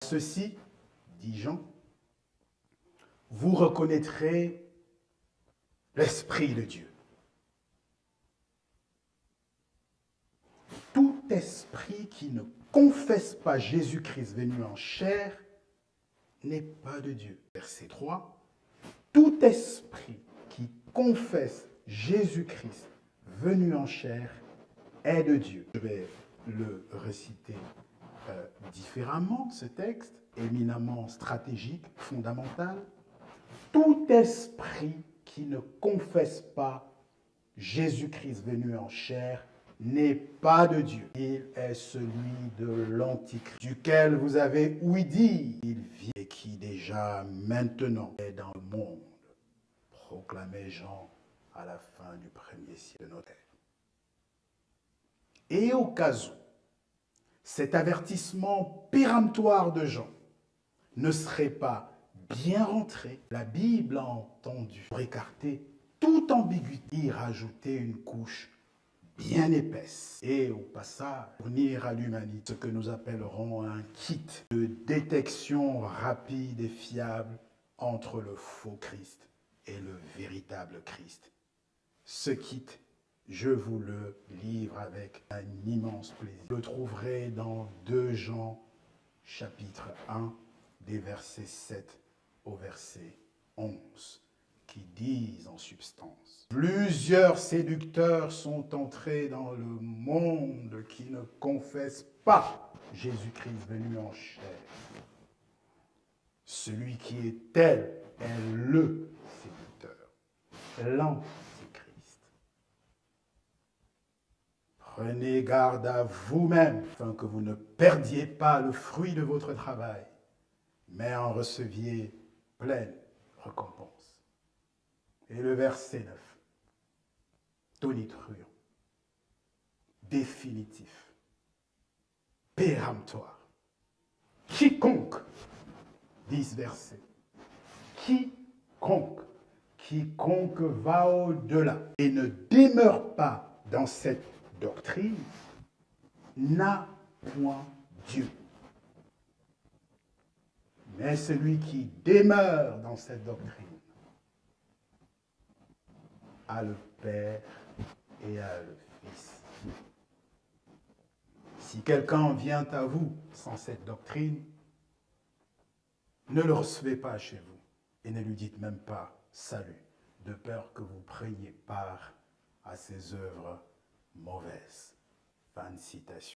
Ceci, dit Jean, vous reconnaîtrez l'Esprit de Dieu. Tout esprit qui ne confesse pas Jésus-Christ venu en chair n'est pas de Dieu. Verset 3. Tout esprit qui confesse Jésus-Christ venu en chair est de Dieu. Je vais le réciter différemment, ce texte, éminemment stratégique, fondamental. Tout esprit qui ne confesse pas Jésus-Christ venu en chair n'est pas de Dieu. Il est celui de l'Antichrist, duquel vous avez ouï dire, il vient et qui déjà maintenant est dans le monde, proclamait Jean à la fin du premier siècle de notre ère. Et au cas où cet avertissement péremptoire de Jean ne serait pas bien rentré, la Bible a entendu pour écarter toute ambiguïté, y rajouter une couche bien épaisse et au passage fournir à l'humanité ce que nous appellerons un kit de détection rapide et fiable entre le faux Christ et le véritable Christ. Ce kit, je vous le livre avec un immense plaisir. Vous le trouverez dans 2 Jean, chapitre 1, des versets 7 au verset 11, qui disent en substance: plusieurs séducteurs sont entrés dans le monde qui ne confessent pas Jésus-Christ venu en chair. Celui qui est tel est le séducteur, l'Antichrist. Prenez garde à vous-même, afin que vous ne perdiez pas le fruit de votre travail, mais en receviez pleine récompense. Et le verset 9, tonitruant, définitif, péremptoire. Quiconque, dit ce verset, quiconque va au-delà et ne demeure pas dans cette doctrine n'a point Dieu. Mais celui qui demeure dans cette doctrine a le Père et a le Fils. Si quelqu'un vient à vous sans cette doctrine, ne le recevez pas chez vous et ne lui dites même pas salut, de peur que vous preniez part à ses œuvres mauvaises. Fin de citation.